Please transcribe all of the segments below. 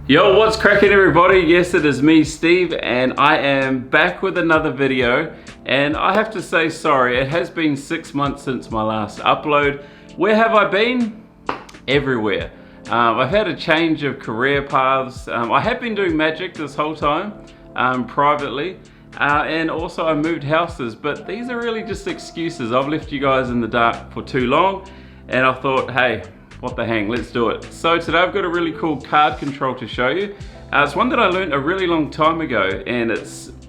Yo, what's cracking everybody? Yes, it is me, Steve, and I am back with another video. And I have to say sorry, it has been 6 months since my last upload. Where have I been? Everywhere. I've had a change of career paths. I have been doing magic this whole time, privately. And also I moved houses, but these are really just excuses. I've left you guys in the dark for too long, and I thought, hey, what the hang, let's do it. So today I've got a really cool card control to show you. It's one that I learned a really long time ago, and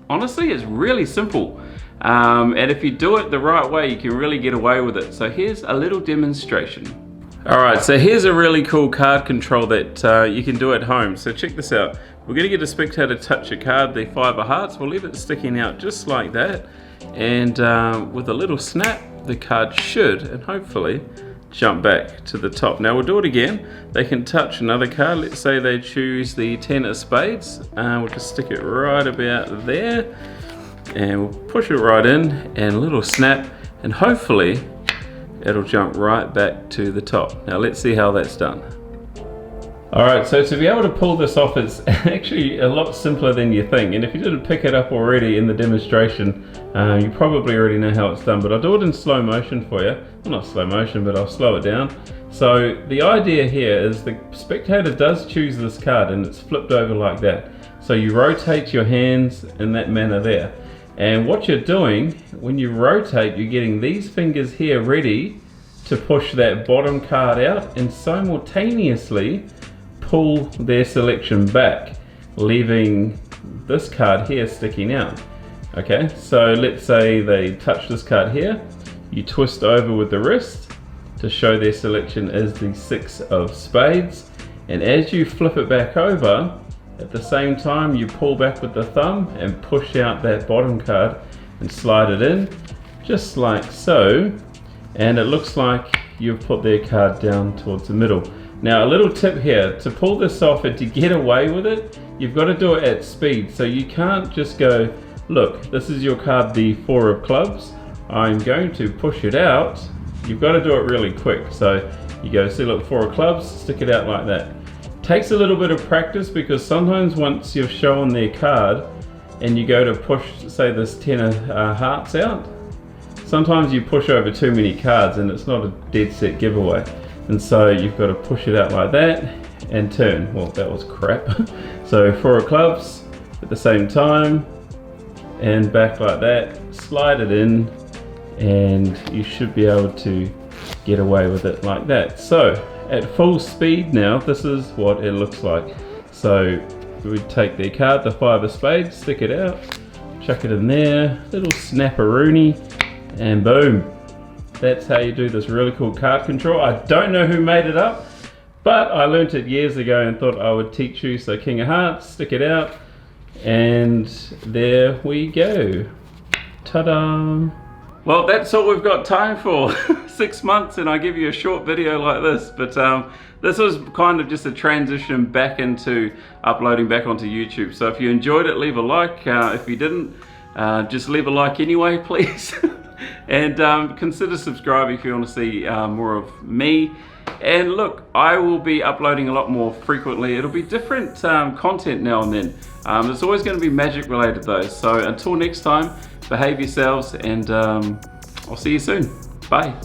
honestly, it's really simple. And if you do it the right way, you can really get away with it. So here's a little demonstration. All right, so here's a really cool card control that you can do at home. So check this out. We're gonna get a spectator to touch a card, the 5 of hearts. We'll leave it sticking out just like that. And with a little snap, the card should, and hopefully, jump back to the top. Now we'll do it again. They can touch another card. Let's say they choose the 10 of spades. We'll just stick it right about there. And we'll push it right in, and a little snap, and hopefully, it'll jump right back to the top. Now let's see how that's done. Alright, so to be able to pull this off, it's actually a lot simpler than you think. And if you didn't pick it up already in the demonstration, you probably already know how it's done, but I'll do it in slow motion for you. Well, not slow motion, but I'll slow it down. So the idea here is the spectator does choose this card, and it's flipped over like that. So you rotate your hands in that manner there. And what you're doing, when you rotate, you're getting these fingers here ready to push that bottom card out and simultaneously pull their selection back, leaving this card here sticking out. Okay, so let's say they touch this card here. You twist over with the wrist to show their selection is the 6 of spades. And as you flip it back over, at the same time you pull back with the thumb and push out that bottom card and slide it in, just like so. And it looks like you've put their card down towards the middle. Now a little tip here, to pull this off and to get away with it, you've got to do it at speed. So you can't just go, look, this is your card, the 4 of clubs. I'm going to push it out. You've got to do it really quick. So you go, see, look, 4 of clubs, stick it out like that. Takes a little bit of practice, because sometimes once you've shown their card and you go to push, say, this 10 of hearts out, sometimes you push over too many cards and it's not a dead set giveaway. And so you've got to push it out like that and turn. Well, that was crap. So 4 of clubs at the same time and back like that, slide it in, and you should be able to get away with it like that. So at full speed now, this is what it looks like. So we take their card, the 5 of spades, stick it out, chuck it in there, little snapperoonie, and boom. That's how you do this really cool card control. I don't know who made it up, but I learnt it years ago and thought I would teach you. So King of Hearts, stick it out, and there we go. Ta-da! Well, that's all we've got time for. 6 months, and I give you a short video like this, but this was kind of just a transition back into uploading back onto YouTube. So if you enjoyed it, leave a like. If you didn't, just leave a like anyway, please. And consider subscribing if you want to see more of me. And look, I will be uploading a lot more frequently. It'll be different content now and then. It's always going to be magic related though. So until next time, behave yourselves, and I'll see you soon. Bye.